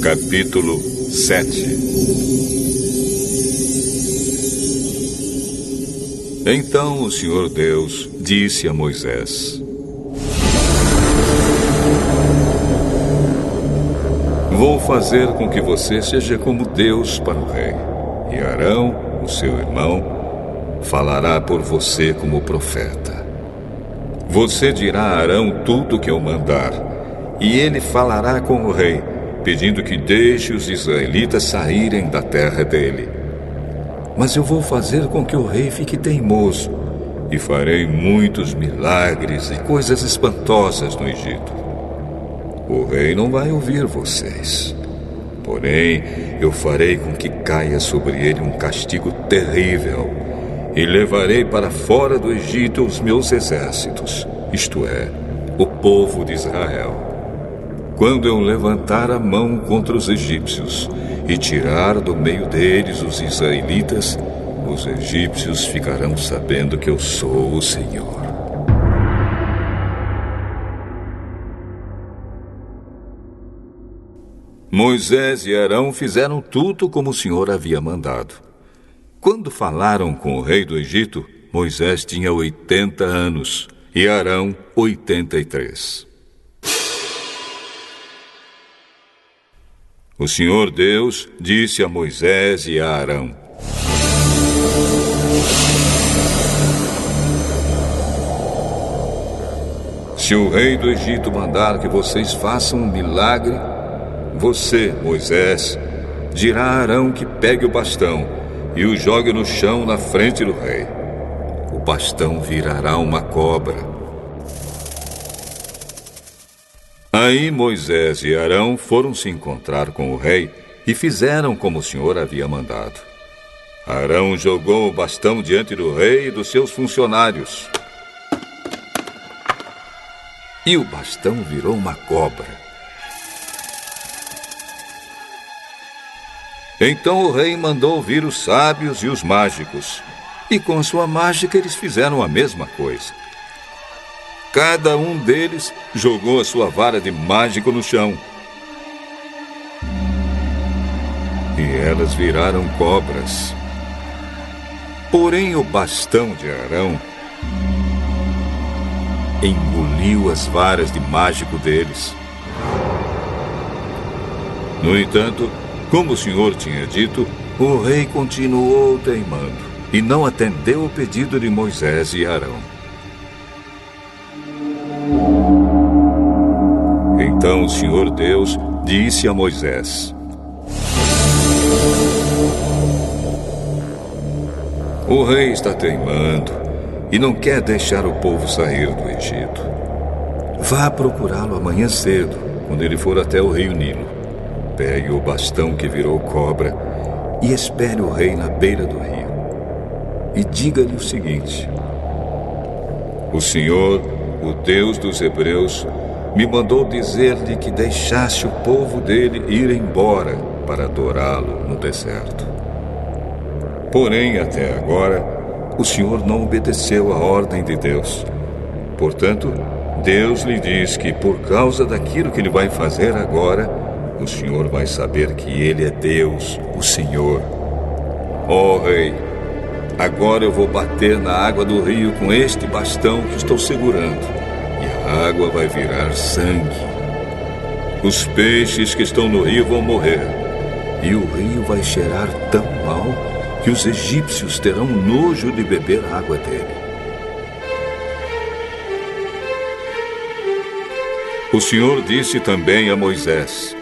Capítulo 7. Então o Senhor Deus disse a Moisés: Vou fazer com que você seja como Deus para o rei, e Arão, o seu irmão, falará por você como profeta. Você dirá a Arão tudo o que eu mandar, e ele falará com o rei, pedindo que deixe os israelitas saírem da terra dele. Mas eu vou fazer com que o rei fique teimoso, e farei muitos milagres e coisas espantosas no Egito. O rei não vai ouvir vocês. Porém, eu farei com que caia sobre ele um castigo terrível, e levarei para fora do Egito os meus exércitos, isto é, o povo de Israel. Quando eu levantar a mão contra os egípcios e tirar do meio deles os israelitas, os egípcios ficarão sabendo que eu sou o Senhor. Moisés e Arão fizeram tudo como o Senhor havia mandado. Quando falaram com o rei do Egito, Moisés tinha 80 anos e Arão 83. O Senhor Deus disse a Moisés e a Arão: Se o rei do Egito mandar que vocês façam um milagre, você, Moisés, dirá a Arão que pegue o bastão e o jogue no chão na frente do rei. O bastão virará uma cobra. Aí Moisés e Arão foram se encontrar com o rei e fizeram como o Senhor havia mandado. Arão jogou o bastão diante do rei e dos seus funcionários. E o bastão virou uma cobra. Então o rei mandou vir os sábios e os mágicos, e com sua mágica eles fizeram a mesma coisa. Cada um deles jogou a sua vara de mágico no chão. E elas viraram cobras. Porém, o bastão de Arão engoliu as varas de mágico deles. No entanto, como o Senhor tinha dito, o rei continuou teimando e não atendeu o pedido de Moisés e Arão. Então o Senhor Deus disse a Moisés: O rei está teimando e não quer deixar o povo sair do Egito. Vá procurá-lo amanhã cedo, quando ele for até o rio Nilo. Pegue o bastão que virou cobra e espere o rei na beira do rio. E diga-lhe o seguinte: O Senhor, o Deus dos Hebreus, me mandou dizer-lhe que deixasse o povo dele ir embora para adorá-lo no deserto. Porém, até agora, o Senhor não obedeceu à ordem de Deus. Portanto, Deus lhe diz que por causa daquilo que ele vai fazer agora, o Senhor vai saber que ele é Deus, o Senhor. Ó rei, agora eu vou bater na água do rio com este bastão que estou segurando. A água vai virar sangue. Os peixes que estão no rio vão morrer. E o rio vai cheirar tão mal que os egípcios terão nojo de beber a água dele. O Senhor disse também a Moisés: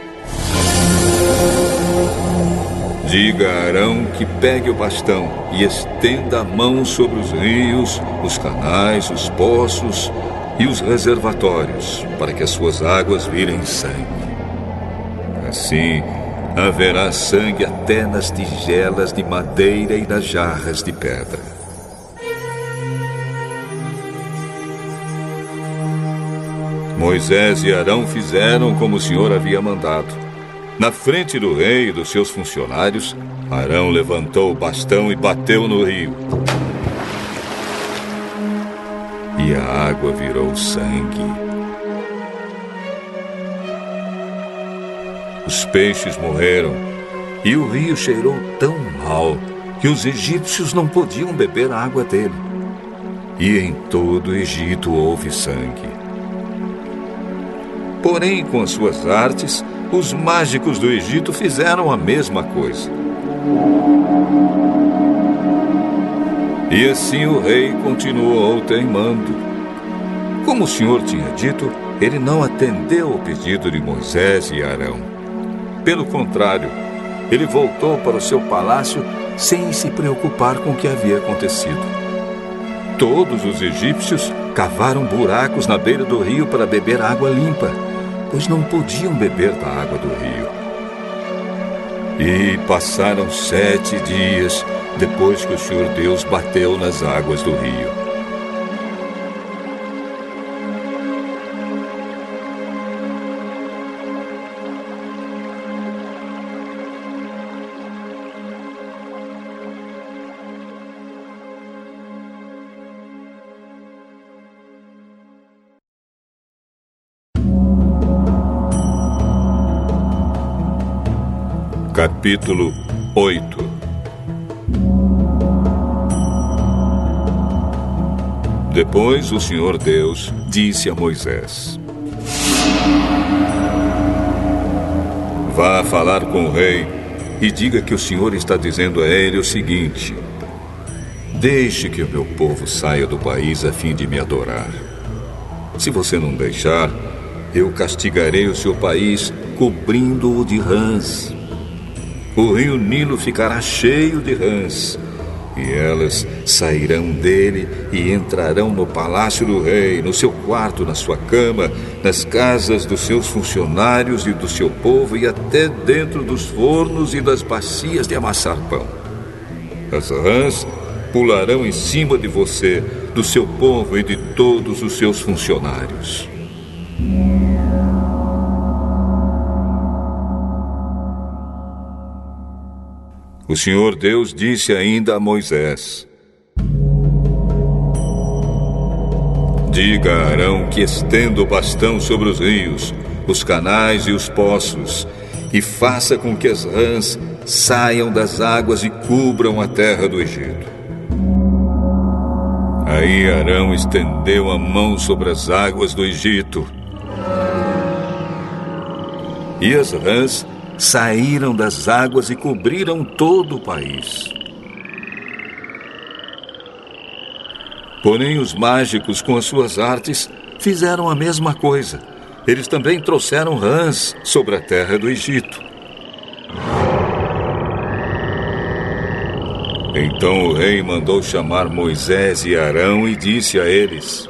Diga a Arão que pegue o bastão e estenda a mão sobre os rios, os canais, os poços e os reservatórios, para que as suas águas virem sangue. Assim, haverá sangue até nas tigelas de madeira e nas jarras de pedra. Moisés e Arão fizeram como o Senhor havia mandado. Na frente do rei e dos seus funcionários, Arão levantou o bastão e bateu no rio. E a água virou sangue. Os peixes morreram e o rio cheirou tão mal que os egípcios não podiam beber a água dele. E em todo o Egito houve sangue. Porém, com as suas artes, os mágicos do Egito fizeram a mesma coisa. E assim o rei continuou teimando. Como o Senhor tinha dito, ele não atendeu ao pedido de Moisés e Arão. Pelo contrário, ele voltou para o seu palácio sem se preocupar com o que havia acontecido. Todos os egípcios cavaram buracos na beira do rio para beber água limpa, pois não podiam beber da água do rio. E passaram 7 dias depois que o Senhor Deus bateu nas águas do rio. Capítulo 8. Depois o Senhor Deus disse a Moisés: Vá falar com o rei e diga que o Senhor está dizendo a ele o seguinte: Deixe que o meu povo saia do país a fim de me adorar. Se você não deixar, eu castigarei o seu país cobrindo-o de rãs. O rio Nilo ficará cheio de rãs, e elas sairão dele e entrarão no palácio do rei, no seu quarto, na sua cama, nas casas dos seus funcionários e do seu povo, e até dentro dos fornos e das bacias de amassar pão. As rãs pularão em cima de você, do seu povo e de todos os seus funcionários. O Senhor Deus disse ainda a Moisés: Diga a Arão que estenda o bastão sobre os rios, os canais e os poços, e faça com que as rãs saiam das águas e cubram a terra do Egito. Aí Arão estendeu a mão sobre as águas do Egito, e as rãs saíram das águas e cobriram todo o país. Porém, os mágicos, com as suas artes, fizeram a mesma coisa. Eles também trouxeram rãs sobre a terra do Egito. Então o rei mandou chamar Moisés e Arão e disse a eles: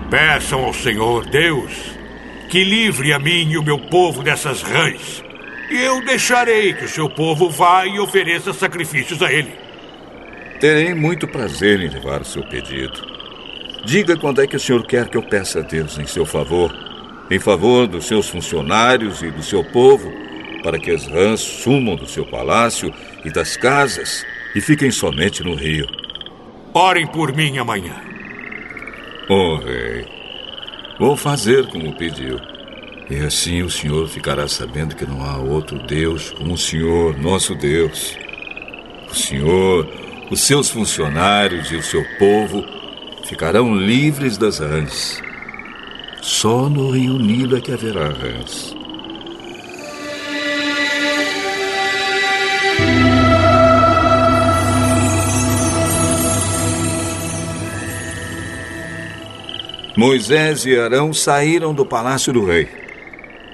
Peçam ao Senhor Deus que livre a mim e o meu povo dessas rãs, e eu deixarei que o seu povo vá e ofereça sacrifícios a ele. Terei muito prazer em levar o seu pedido. Diga quando é que o senhor quer que eu peça a Deus em seu favor, em favor dos seus funcionários e do seu povo, para que as rãs sumam do seu palácio e das casas e fiquem somente no rio. Orem por mim amanhã. Oh, rei, vou fazer como pediu. E assim o senhor ficará sabendo que não há outro Deus como o Senhor, nosso Deus. O senhor, os seus funcionários e o seu povo ficarão livres das rãs. Só no rio Nilo é que haverá rãs. Moisés e Arão saíram do palácio do rei.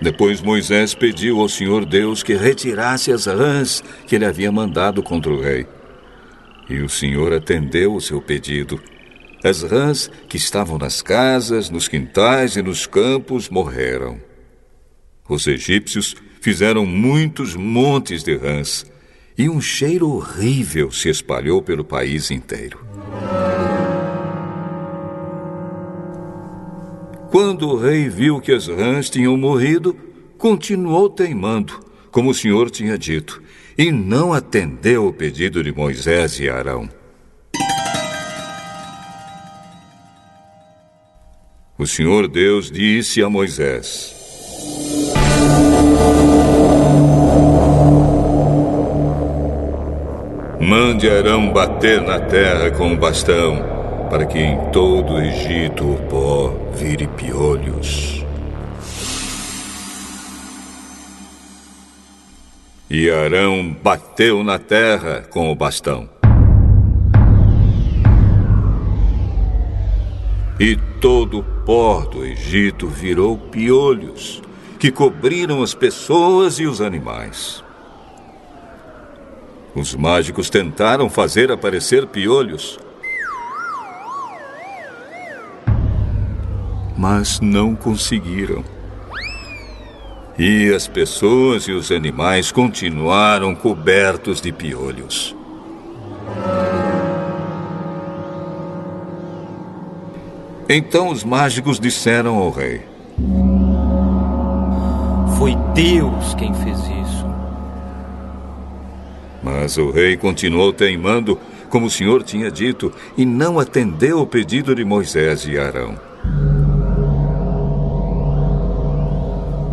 Depois Moisés pediu ao Senhor Deus que retirasse as rãs que ele havia mandado contra o rei. E o Senhor atendeu o seu pedido. As rãs que estavam nas casas, nos quintais e nos campos morreram. Os egípcios fizeram muitos montes de rãs, e um cheiro horrível se espalhou pelo país inteiro. Quando o rei viu que as rãs tinham morrido, continuou teimando, como o Senhor tinha dito, e não atendeu o pedido de Moisés e Arão. O Senhor Deus disse a Moisés: mande Arão bater na terra com o bastão, para que em todo o Egito o pó vire piolhos. E Arão bateu na terra com o bastão. E todo o pó do Egito virou piolhos, que cobriram as pessoas e os animais. Os mágicos tentaram fazer aparecer piolhos, mas não conseguiram. E as pessoas e os animais continuaram cobertos de piolhos. Então os mágicos disseram ao rei: foi Deus quem fez isso. Mas o rei continuou teimando, como o Senhor tinha dito, e não atendeu o pedido de Moisés e Arão.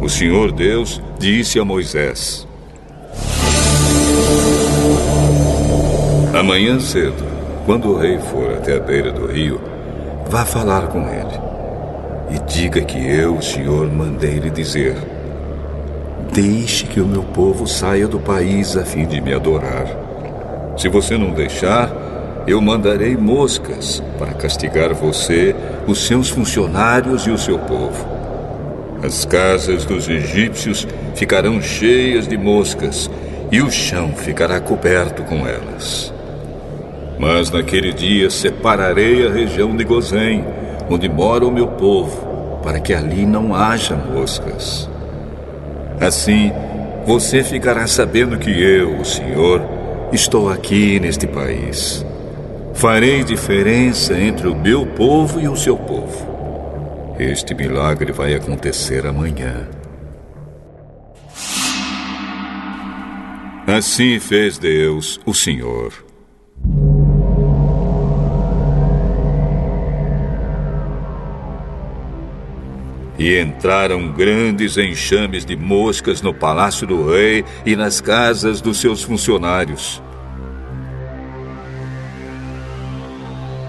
O Senhor Deus disse a Moisés: amanhã cedo, quando o rei for até a beira do rio, vá falar com ele e diga que eu, o Senhor, mandei lhe dizer: deixe que o meu povo saia do país a fim de me adorar. Se você não deixar, eu mandarei moscas para castigar você, os seus funcionários e o seu povo. As casas dos egípcios ficarão cheias de moscas e o chão ficará coberto com elas. Mas naquele dia separarei a região de Gozém, onde mora o meu povo, para que ali não haja moscas. Assim, você ficará sabendo que eu, o Senhor, estou aqui neste país. Farei diferença entre o meu povo e o seu povo. Este milagre vai acontecer amanhã. Assim fez Deus, o Senhor. E entraram grandes enxames de moscas no palácio do rei e nas casas dos seus funcionários.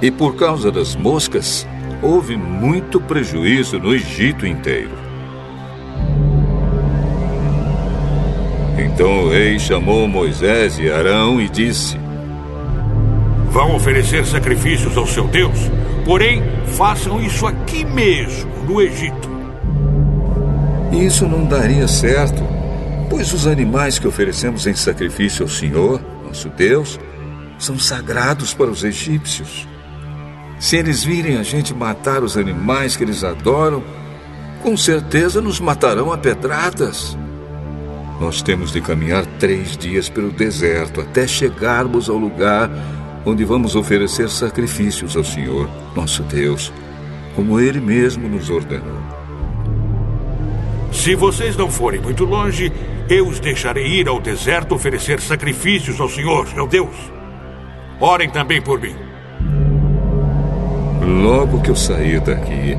E por causa das moscas, houve muito prejuízo no Egito inteiro. Então o rei chamou Moisés e Arão e disse: vão oferecer sacrifícios ao seu Deus, porém façam isso aqui mesmo, no Egito. Isso não daria certo, pois os animais que oferecemos em sacrifício ao Senhor, nosso Deus, são sagrados para os egípcios. Se eles virem a gente matar os animais que eles adoram, com certeza nos matarão a pedradas. Nós temos de caminhar 3 dias pelo deserto até chegarmos ao lugar onde vamos oferecer sacrifícios ao Senhor, nosso Deus, como Ele mesmo nos ordenou. Se vocês não forem muito longe, eu os deixarei ir ao deserto oferecer sacrifícios ao Senhor, meu Deus. Orem também por mim. Logo que eu sair daqui,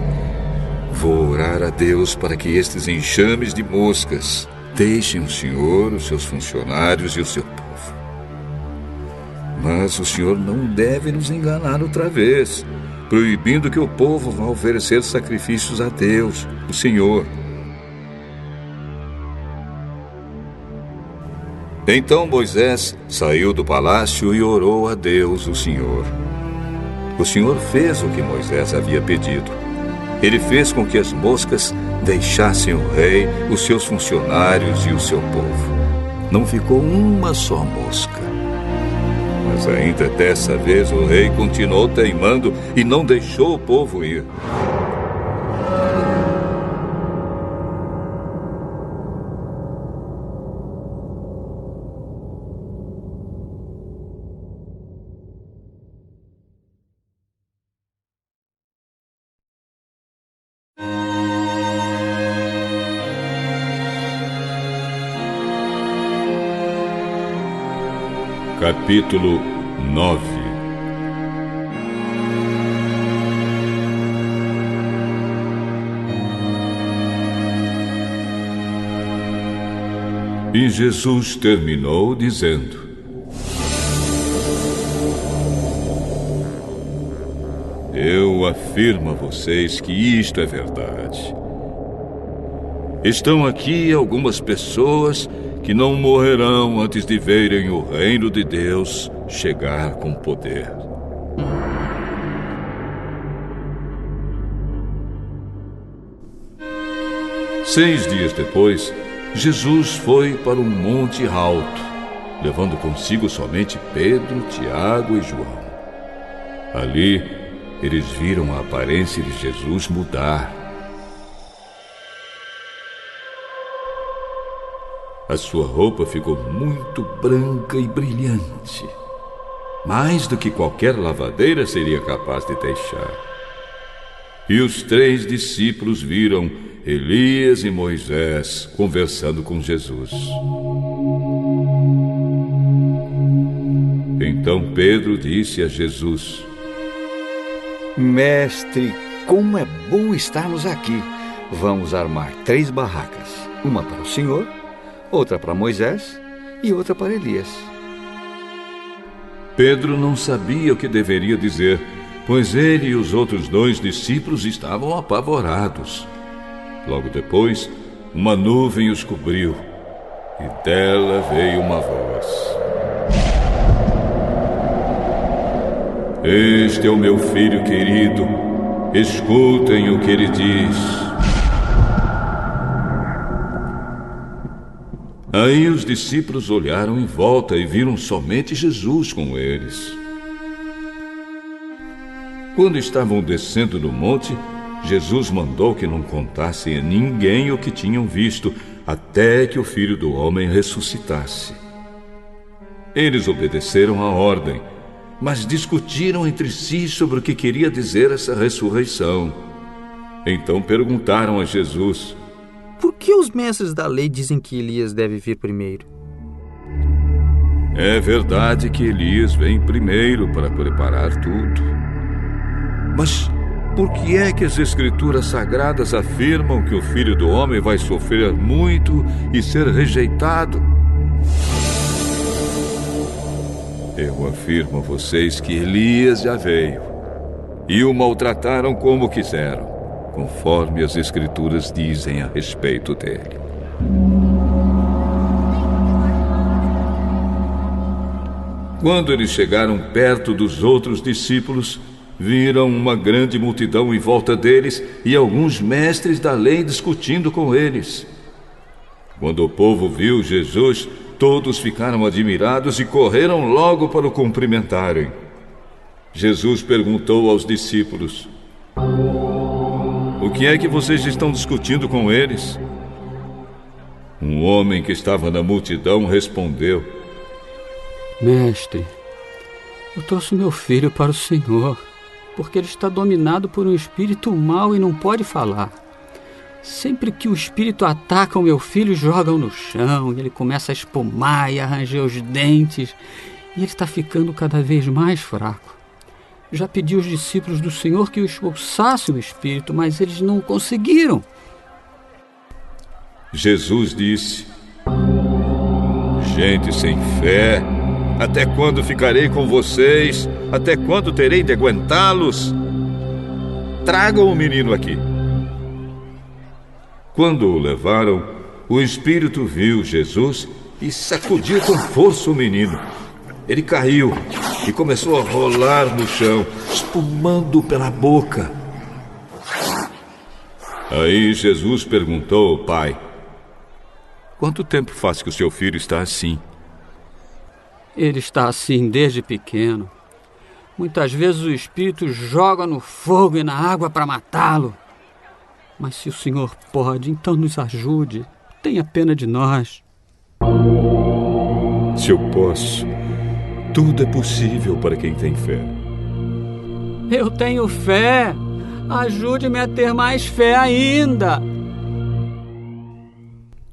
vou orar a Deus para que estes enxames de moscas deixem o Senhor, os seus funcionários e o seu povo. Mas o Senhor não deve nos enganar outra vez, proibindo que o povo vá oferecer sacrifícios a Deus, o Senhor. Então Moisés saiu do palácio e orou a Deus, o Senhor. O Senhor fez o que Moisés havia pedido. Ele fez com que as moscas deixassem o rei, os seus funcionários e o seu povo. Não ficou uma só mosca. Mas ainda dessa vez o rei continuou teimando e não deixou o povo ir. Capítulo 9. E Jesus terminou dizendo: Eu afirmo a vocês que isto é verdade. Estão aqui algumas pessoas que não morrerão antes de verem o reino de Deus chegar com poder. Seis dias depois, Jesus foi para um monte alto, levando consigo somente Pedro, Tiago e João. Ali, eles viram a aparência de Jesus mudar. A sua roupa ficou muito branca e brilhante, mais do que qualquer lavadeira seria capaz de deixar. E os 3 discípulos viram Elias e Moisés conversando com Jesus. Então Pedro disse a Jesus: Mestre, como é bom estarmos aqui. Vamos armar 3 barracas. Uma para o Senhor, outra para Moisés e outra para Elias. Pedro não sabia o que deveria dizer, pois ele e os outros 2 discípulos estavam apavorados. Logo depois, uma nuvem os cobriu, e dela veio uma voz: Este é o meu filho querido, escutem o que ele diz. Aí os discípulos olharam em volta e viram somente Jesus com eles. Quando estavam descendo do monte, Jesus mandou que não contassem a ninguém o que tinham visto, até que o Filho do Homem ressuscitasse. Eles obedeceram à ordem, mas discutiram entre si sobre o que queria dizer essa ressurreição. Então perguntaram a Jesus: Por que os mestres da lei dizem que Elias deve vir primeiro? É verdade que Elias vem primeiro para preparar tudo. Mas por que é que as Escrituras Sagradas afirmam que o Filho do Homem vai sofrer muito e ser rejeitado? Eu afirmo a vocês que Elias já veio e o maltrataram como quiseram, conforme as Escrituras dizem a respeito dele. Quando eles chegaram perto dos outros discípulos, viram uma grande multidão em volta deles e alguns mestres da lei discutindo com eles. Quando o povo viu Jesus, todos ficaram admirados e correram logo para o cumprimentarem. Jesus perguntou aos discípulos: O que é que vocês estão discutindo com eles? Um homem que estava na multidão respondeu: Mestre, eu trouxe meu filho para o Senhor, porque ele está dominado por um espírito mau e não pode falar. Sempre que o espírito ataca o meu filho, jogam no chão, e ele começa a espumar e a ranger os dentes, e ele está ficando cada vez mais fraco. Já pedi aos discípulos do Senhor que o expulsassem o espírito, mas eles não conseguiram. Jesus disse: Gente sem fé, até quando ficarei com vocês? Até quando terei de aguentá-los? Tragam o menino aqui. Quando o levaram, o espírito viu Jesus e sacudiu com força o menino. Ele caiu e começou a rolar no chão, espumando pela boca. Aí Jesus perguntou ao pai: Quanto tempo faz que o seu filho está assim? Ele está assim desde pequeno. Muitas vezes o espírito joga no fogo e na água para matá-lo. Mas se o Senhor pode, então nos ajude. Tenha pena de nós. Se eu posso, tudo é possível para quem tem fé. Eu tenho fé. Ajude-me a ter mais fé ainda.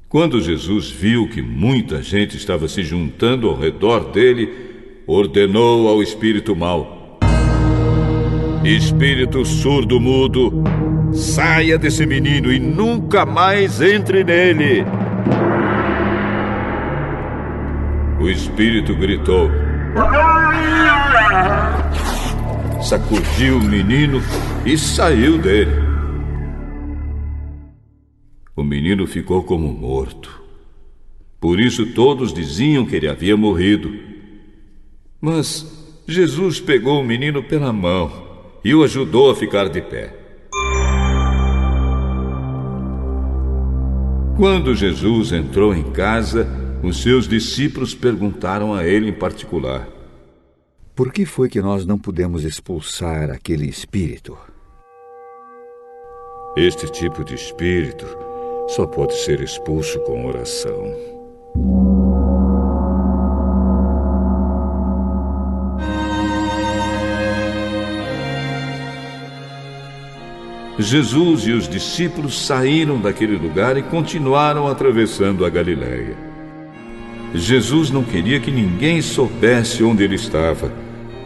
Quando Jesus viu que muita gente estava se juntando ao redor dele, ordenou ao espírito mau: Espírito surdo-mudo, saia desse menino e nunca mais entre nele. O espírito gritou, sacudiu o menino e saiu dele. O menino ficou como morto. Por isso todos diziam que ele havia morrido. Mas Jesus pegou o menino pela mão e o ajudou a ficar de pé. Quando Jesus entrou em casa, os seus discípulos perguntaram a ele em particular: por que foi que nós não pudemos expulsar aquele espírito? Este tipo de espírito só pode ser expulso com oração. Jesus e os discípulos saíram daquele lugar e continuaram atravessando a Galileia. Jesus não queria que ninguém soubesse onde ele estava,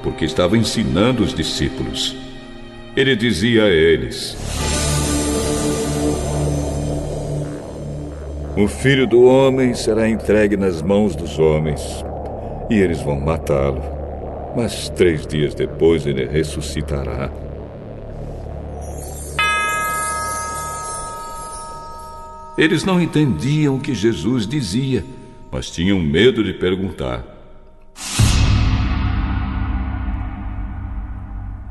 porque estava ensinando os discípulos. Ele dizia a eles: o Filho do Homem será entregue nas mãos dos homens, e eles vão matá-lo, mas 3 dias depois ele ressuscitará. Eles não entendiam o que Jesus dizia, mas tinham medo de perguntar.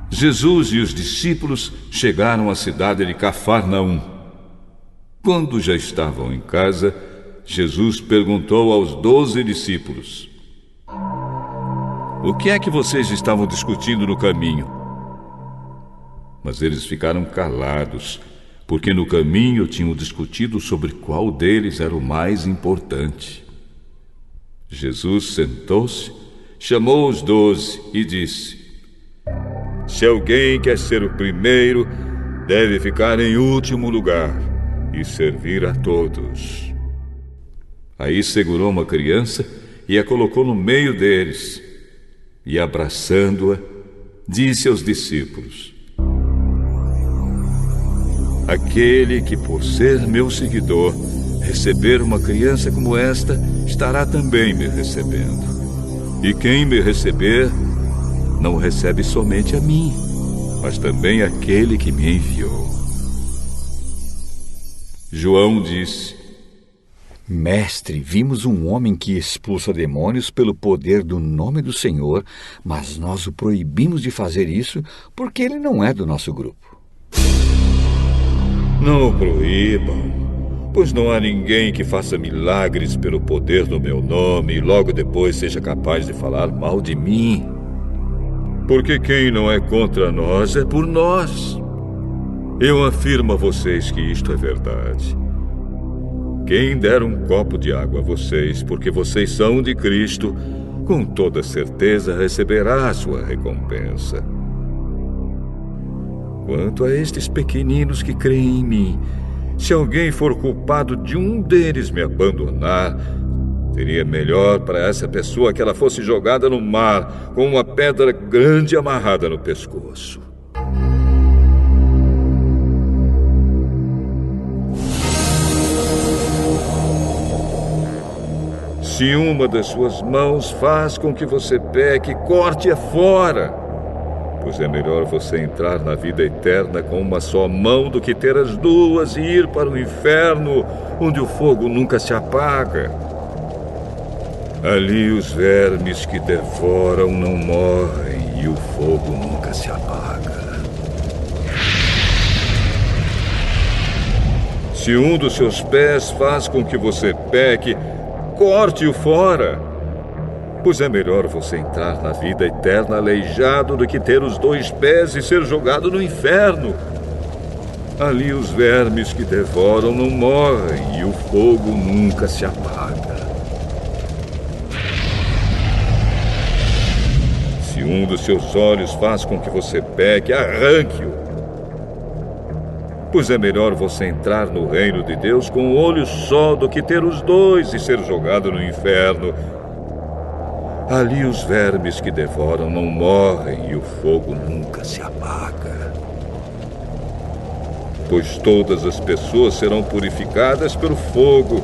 Jesus e os discípulos chegaram à cidade de Cafarnaum. Quando já estavam em casa, Jesus perguntou aos 12 discípulos: o que é que vocês estavam discutindo no caminho? Mas eles ficaram calados, porque no caminho tinham discutido sobre qual deles era o mais importante. Jesus sentou-se, chamou os 12 e disse: se alguém quer ser o primeiro, deve ficar em último lugar e servir a todos. Aí segurou uma criança e a colocou no meio deles, e abraçando-a, disse aos discípulos: aquele que, por ser meu seguidor, receber uma criança como esta, estará também me recebendo. E quem me receber, não recebe somente a mim, mas também aquele que me enviou. João disse: mestre, vimos um homem que expulsa demônios pelo poder do nome do Senhor, mas nós o proibimos de fazer isso porque ele não é do nosso grupo. Não o proíbam, pois não há ninguém que faça milagres pelo poder do meu nome e logo depois seja capaz de falar mal de mim. Porque quem não é contra nós é por nós. Eu afirmo a vocês que isto é verdade. Quem der um copo de água a vocês, porque vocês são de Cristo, com toda certeza receberá a sua recompensa. Quanto a estes pequeninos que creem em mim, se alguém for culpado de um deles me abandonar, seria melhor para essa pessoa que ela fosse jogada no mar com uma pedra grande amarrada no pescoço. Se uma das suas mãos faz com que você peque, corte-a fora. Pois é melhor você entrar na vida eterna com uma só mão do que ter as duas e ir para o inferno, onde o fogo nunca se apaga. Ali os vermes que devoram não morrem e o fogo nunca se apaga. Se um dos seus pés faz com que você peque, corte-o fora. Pois é melhor você entrar na vida eterna aleijado do que ter os 2 pés e ser jogado no inferno. Ali os vermes que devoram não morrem e o fogo nunca se apaga. Se um dos seus olhos faz com que você peque, arranque-o. Pois é melhor você entrar no reino de Deus com um olho só do que ter os 2 e ser jogado no inferno. Ali os vermes que devoram não morrem e o fogo nunca se apaga. Pois todas as pessoas serão purificadas pelo fogo,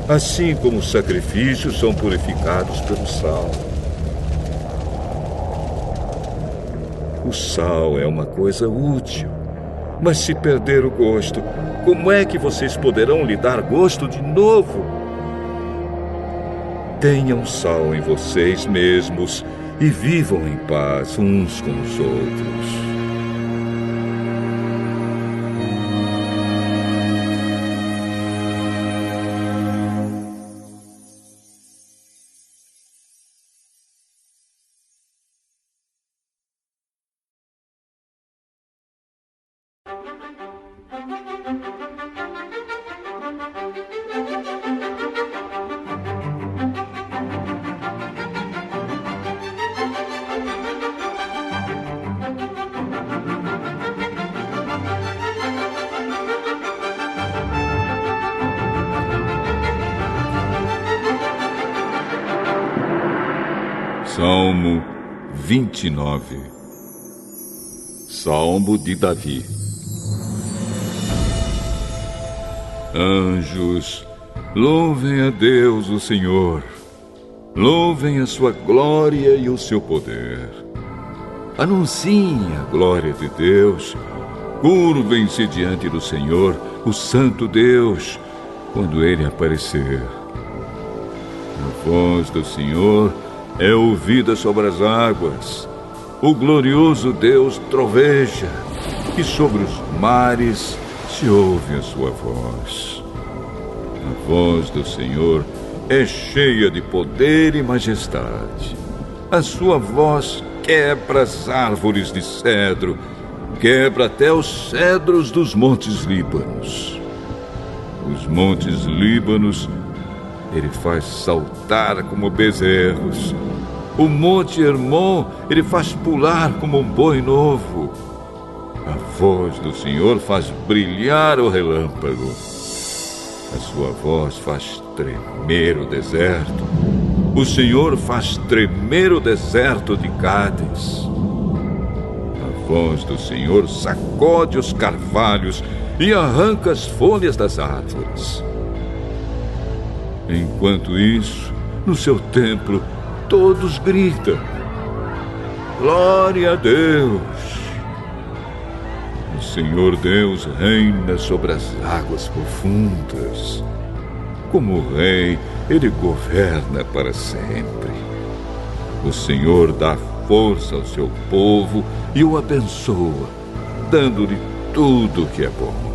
assim como os sacrifícios são purificados pelo sal. O sal é uma coisa útil, mas se perder o gosto, como é que vocês poderão lhe dar gosto de novo? Tenham sal em vocês mesmos e vivam em paz uns com os outros. Salmo 29. Salmo de Davi. Anjos, louvem a Deus o Senhor. Louvem a sua glória e o seu poder. Anunciem a glória de Deus. Curvem-se diante do Senhor, o Santo Deus, quando Ele aparecer. A voz do Senhor é ouvida sobre as águas. O glorioso Deus troveja, e sobre os mares se ouve a sua voz. A voz do Senhor é cheia de poder e majestade. A sua voz quebra as árvores de cedro, quebra até os cedros dos montes Líbanos. Os montes Líbanos Ele faz saltar como bezerros. O monte Hermon Ele faz pular como um boi novo. A voz do Senhor faz brilhar o relâmpago. A sua voz faz tremer o deserto. O Senhor faz tremer o deserto de Cádiz. A voz do Senhor sacode os carvalhos e arranca as folhas das árvores. Enquanto isso, no seu templo, todos gritam: Glória a Deus! O Senhor Deus reina sobre as águas profundas. Como rei, Ele governa para sempre. O Senhor dá força ao seu povo e o abençoa, dando-lhe tudo que é bom.